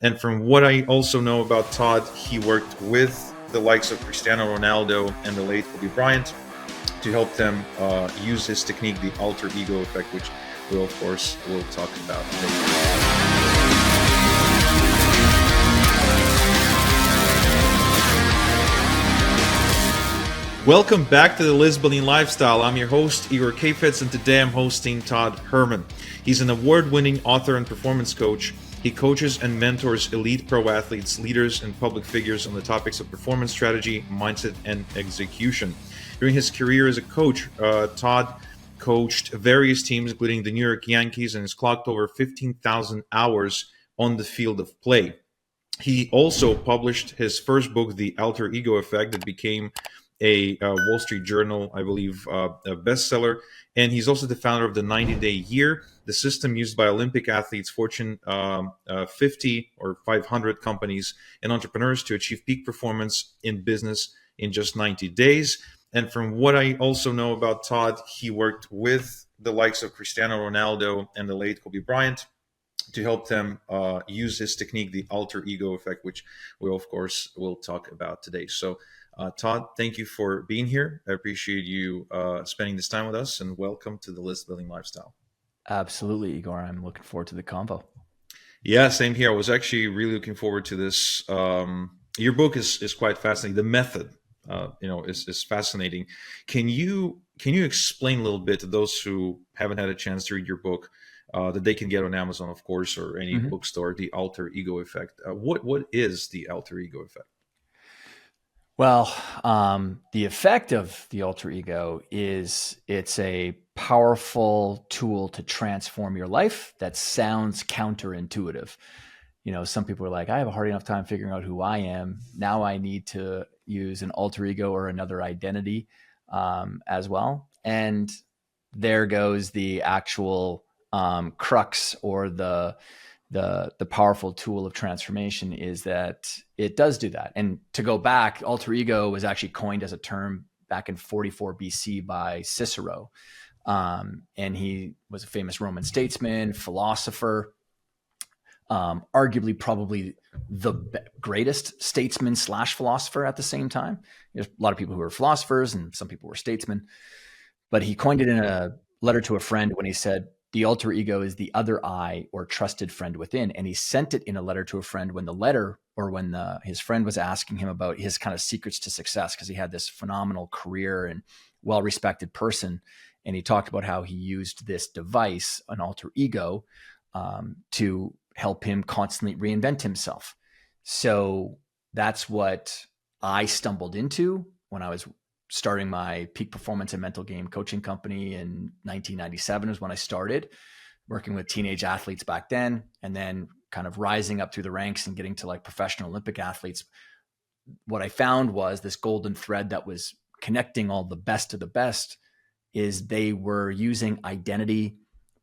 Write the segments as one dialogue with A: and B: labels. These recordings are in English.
A: And from what I also know about Todd, he worked with the likes of Cristiano Ronaldo and the late Kobe Bryant to help them use his technique, the alter ego effect, which we'll, of course, will talk about today. Welcome back to the Lisbon Lifestyle. I'm your host, Igor Kafetz, and today I'm hosting Todd Herman. He's an award-winning author and performance coach. He coaches and mentors elite pro athletes, leaders, and public figures on the topics of performance strategy, mindset, and execution. During his career as a coach, Todd coached various teams, including the New York Yankees, and has clocked over 15,000 hours on the field of play. He also published his first book, The Alter Ego Effect, that became a Wall Street Journal, I believe, a bestseller. And he's also the founder of the 90-Day Year, the system used by Olympic athletes, Fortune 50 or 500 companies, and entrepreneurs to achieve peak performance in business in just 90 days. And from what I also know about Todd, he worked with the likes of Cristiano Ronaldo and the late Kobe Bryant to help them use his technique, the alter ego effect, which we, of course, will talk about today. So, Todd, thank you for being here. I appreciate you spending this time with us, and welcome to the List Building Lifestyle.
B: Absolutely, Igor. I'm looking forward to the convo.
A: Yeah, same here. I was actually really looking forward to this. Your book is quite fascinating. The method, is fascinating. Can you explain a little bit to those who haven't had a chance to read your book? That they can get on Amazon, of course, or any bookstore. The alter ego effect. What is the alter ego effect?
B: Well, the effect of the alter ego is it's a powerful tool to transform your life that sounds counterintuitive. Some people are like, I have a hard enough time figuring out who I am. Now I need to use an alter ego or another identity as well. And there goes the actual crux or the powerful tool of transformation is that it does do that. And to go back, alter ego was actually coined as a term back in 44 BC by Cicero. And he was a famous Roman statesman, philosopher, arguably probably the greatest statesman / philosopher at the same time. There's a lot of people who were philosophers and some people were statesmen, but he coined it in a letter to a friend when he said, the alter ego is the other I or trusted friend within. And he sent it in a letter to a friend when his friend was asking him about his kind of secrets to success, because he had this phenomenal career and well-respected person. And he talked about how he used this device, an alter ego, to help him constantly reinvent himself. So that's what I stumbled into when I was starting my peak performance and mental game coaching company in 1997 was when I started working with teenage athletes back then, and then kind of rising up through the ranks and getting to like professional Olympic athletes. What I found was this golden thread that was connecting all the best of the best is they were using identity,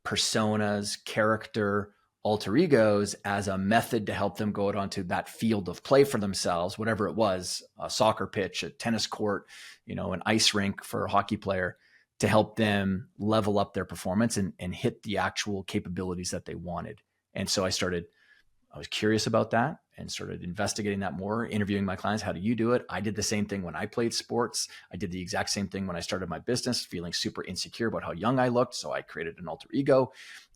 B: personas, character, alter egos as a method to help them go out onto that field of play for themselves, whatever it was, a soccer pitch, a tennis court, an ice rink for a hockey player, to help them level up their performance and hit the actual capabilities that they wanted. And so I was curious about that and started investigating that more, interviewing my clients. How do you do it? I did the same thing when I played sports. I did the exact same thing when I started my business, feeling super insecure about how young I looked. So I created an alter ego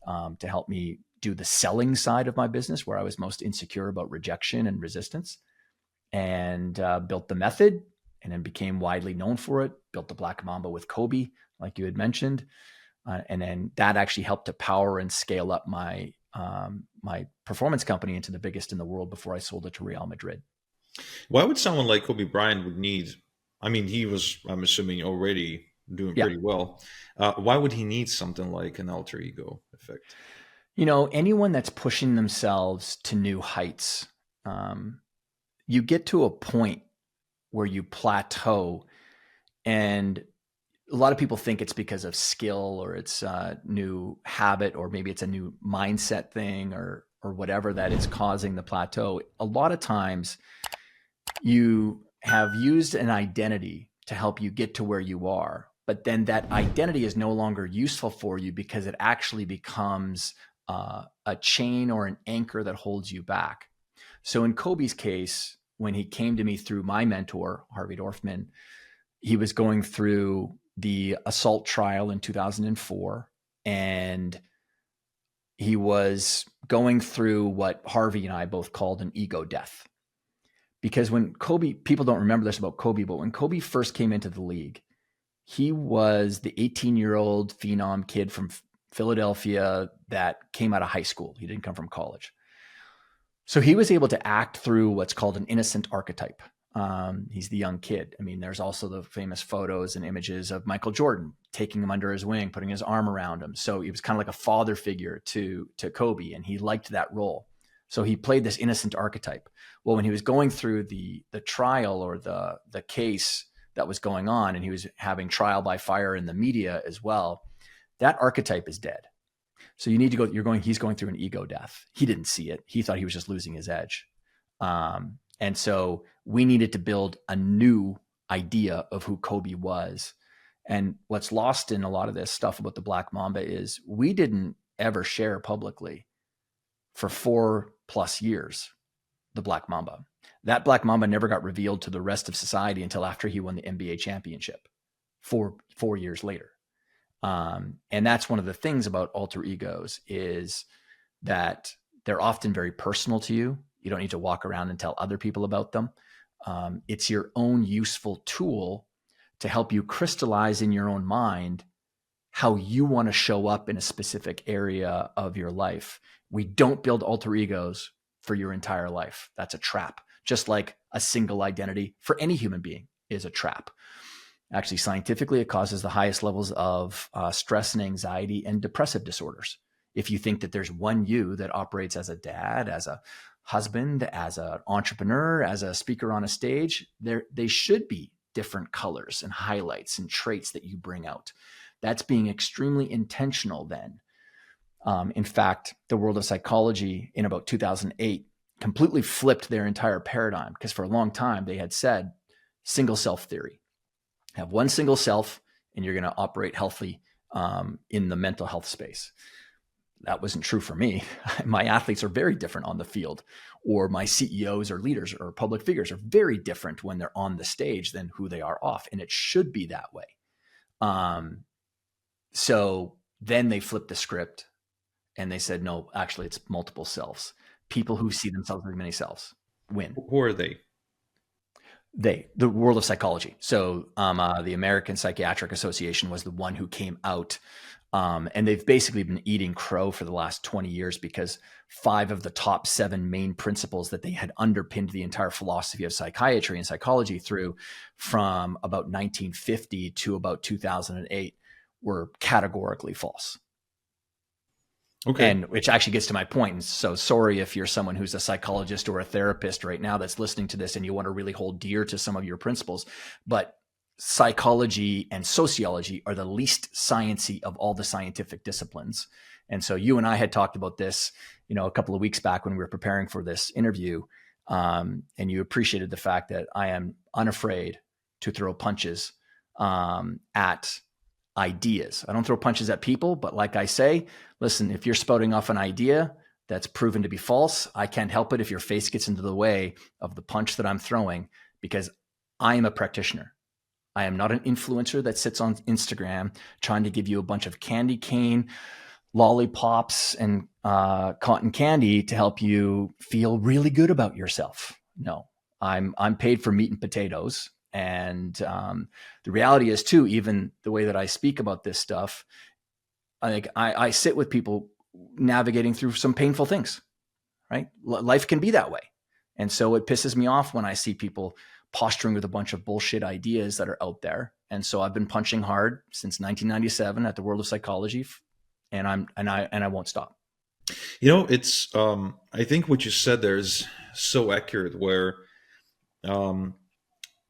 B: to help me do the selling side of my business, where I was most insecure about rejection and resistance, and built the method, and then became widely known for it. Built the Black Mamba with Kobe, like you had mentioned. And then that actually helped to power and scale up my performance company into the biggest in the world before I sold it to Real Madrid.
A: Why would someone like Kobe Bryant would need? I mean, he was, I'm assuming, already doing pretty well. Why would he need something like an alter ego effect?
B: Anyone that's pushing themselves to new heights, you get to a point where you plateau, and a lot of people think it's because of skill, or it's a new habit, or maybe it's a new mindset thing, or whatever that is causing the plateau. A lot of times you have used an identity to help you get to where you are, but then that identity is no longer useful for you because it actually becomes a chain or an anchor that holds you back. So in Kobe's case, when he came to me through my mentor, Harvey Dorfman, he was going through the assault trial in 2004, and he was going through what Harvey and I both called an ego death. Because when Kobe, people don't remember this about Kobe, but when Kobe first came into the league, he was the 18-year-old phenom kid from Philadelphia that came out of high school. He didn't come from college. So he was able to act through what's called an innocent archetype. He's the young kid. I mean, there's also the famous photos and images of Michael Jordan taking him under his wing, putting his arm around him. So he was kind of like a father figure to Kobe, and he liked that role. So he played this innocent archetype. Well, when he was going through the trial or the case that was going on, and he was having trial by fire in the media as well, that archetype is dead. So you need to go, he's going through an ego death. He didn't see it. He thought he was just losing his edge. And so we needed to build a new idea of who Kobe was. And what's lost in a lot of this stuff about the Black Mamba is we didn't ever share publicly for 4+ years, the Black Mamba. That Black Mamba never got revealed to the rest of society until after he won the NBA championship 4 years later. And that's one of the things about alter egos is that they're often very personal to you. You don't need to walk around and tell other people about them. It's your own useful tool to help you crystallize in your own mind how you want to show up in a specific area of your life. We don't build alter egos for your entire life. That's a trap. Just like a single identity for any human being is a trap. Actually, scientifically, it causes the highest levels of stress and anxiety and depressive disorders. If you think that there's one you that operates as a dad, as a husband, as an entrepreneur, as a speaker on a stage, they should be different colors and highlights and traits that you bring out. That's being extremely intentional then. In fact, the world of psychology in about 2008 completely flipped their entire paradigm, because for a long time they had said single self theory. Have one single self and you're going to operate healthy in the mental health space. That wasn't true for me. My athletes are very different on the field, or my CEOs or leaders or public figures are very different when they're on the stage than who they are off. And it should be that way. So then they flipped the script and they said, no, actually it's multiple selves. People who see themselves as many selves win.
A: Who are they?
B: The world of psychology. So the American Psychiatric Association was the one who came out, and they've basically been eating crow for the last 20 years because 5 of the top 7 main principles that they had underpinned the entire philosophy of psychiatry and psychology through from about 1950 to about 2008 were categorically false.
A: Okay.
B: And which actually gets to my point. And so sorry if you're someone who's a psychologist or a therapist right now that's listening to this and you want to really hold dear to some of your principles, but psychology and sociology are the least sciencey of all the scientific disciplines. And so you and I had talked about this, a couple of weeks back when we were preparing for this interview. And you appreciated the fact that I am unafraid to throw punches at ideas. I don't throw punches at people, but like I say, listen, if you're spouting off an idea that's proven to be false, I can't help it if your face gets into the way of the punch that I'm throwing, because I am a practitioner. I am not an influencer that sits on Instagram trying to give you a bunch of candy cane, lollipops, and cotton candy to help you feel really good about yourself. No, I'm paid for meat and potatoes. And the reality is too, even the way that I speak about this stuff, I think I sit with people navigating through some painful things, right? Life can be that way. And so it pisses me off when I see people posturing with a bunch of bullshit ideas that are out there. And so I've been punching hard since 1997 at the world of psychology, and I won't stop.
A: It's I think what you said there is so accurate, where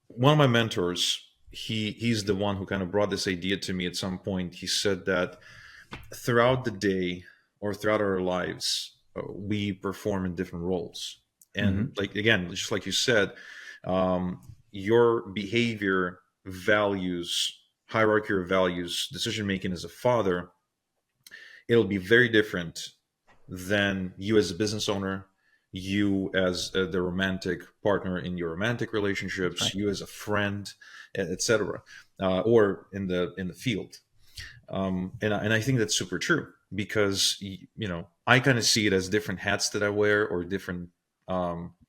A: one of my mentors, he's the one who kind of brought this idea to me at some point. He said that throughout the day or throughout our lives, we perform in different roles. And like, again, just like you said, your behavior, values, hierarchy of values, decision-making as a father, it'll be very different than you as a business owner, you as the romantic partner in your romantic
B: That's
A: relationships,
B: right.
A: you as a friend, etc., or in the field. And I think that's super true because I kind of see it as different hats that I wear or different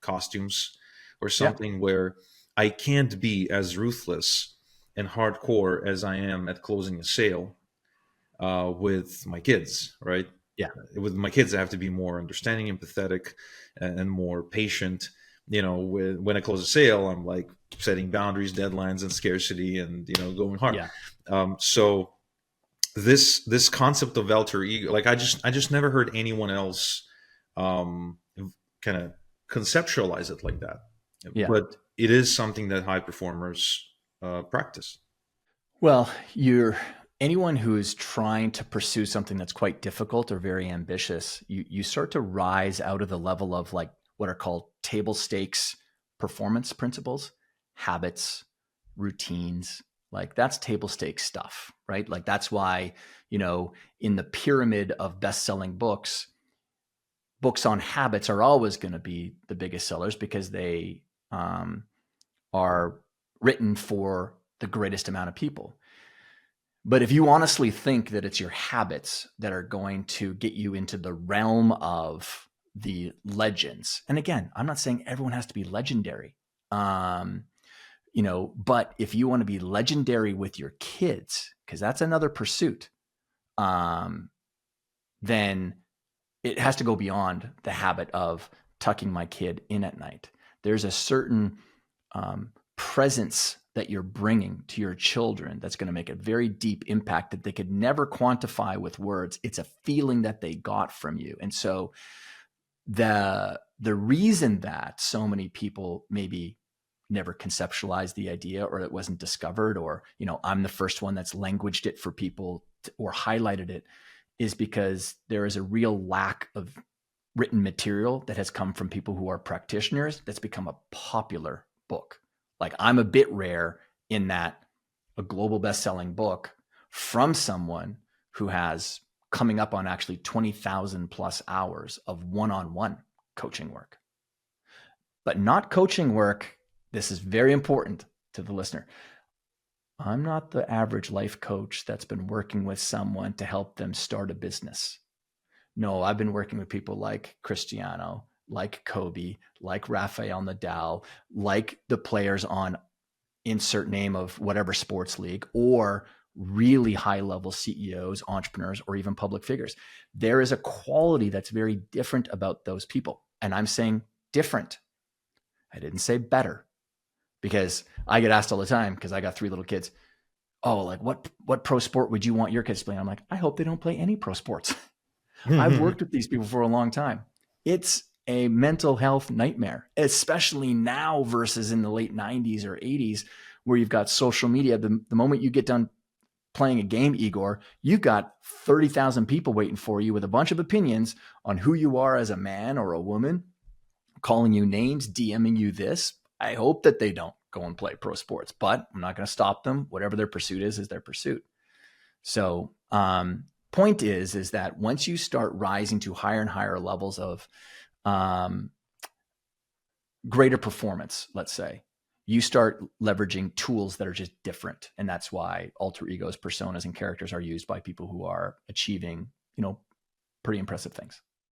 A: costumes or
B: Yeah.
A: something where I can't be as ruthless and hardcore as I am at closing a sale with my kids, right?
B: Yeah.
A: With my kids, I have to be more understanding, empathetic, and more patient. When I close a sale, I'm like setting boundaries, deadlines, and scarcity, and going hard.
B: Yeah.
A: So this concept of alter ego, like I just never heard anyone else um, kind of conceptualize it like that.
B: Yeah.
A: But it is something that high performers practice.
B: Well, anyone who is trying to pursue something that's quite difficult or very ambitious, you start to rise out of the level of like what are called table stakes performance principles, habits, routines. Like that's table stakes stuff, right? Like that's why, in the pyramid of best-selling books, books on habits are always going to be the biggest sellers because they are written for the greatest amount of people. But if you honestly think that it's your habits that are going to get you into the realm of the legends, and again, I'm not saying everyone has to be legendary, um, but if you want to be legendary with your kids, because that's another pursuit, um, then it has to go beyond the habit of tucking my kid in at night. There's a certain presence that you're bringing to your children that's going to make a very deep impact that they could never quantify with words. It's a feeling that they got from you. And so the reason that so many people maybe never conceptualized the idea or it wasn't discovered or I'm the first one that's languaged it for people or highlighted it is because there is a real lack of written material that has come from people who are practitioners that's become a popular book. Like I'm a bit rare in that a global best-selling book from someone who has coming up on actually 20,000 plus hours of one-on-one coaching work. But not coaching work, this is very important to the listener. I'm not the average life coach that's been working with someone to help them start a business. No, I've been working with people like Cristiano, like Kobe, like Rafael Nadal, like the players on insert name of whatever sports league, or really high level CEOs, entrepreneurs, or even public figures. There is a quality that's very different about those people. And I'm saying different. I didn't say better because I get asked all the time because I got 3 little kids. Oh, like what pro sport would you want your kids to play? I'm like, I hope they don't play any pro sports. I've worked with these people for a long time. It's a mental health nightmare, especially now versus in the late 90s or 80s, where you've got social media. The moment you get done playing a game, Igor, you've got 30,000 people waiting for you with a bunch of opinions on who you are as a man or a woman, calling you names, DMing you this. I hope that they don't go and play pro sports, but I'm not going to stop them. Whatever their pursuit is their pursuit. So, point is that once you start rising to higher and higher levels of greater performance, let's say, you start leveraging tools that are just different. And that's why alter egos, personas, and characters are used by people who are achieving, pretty impressive things.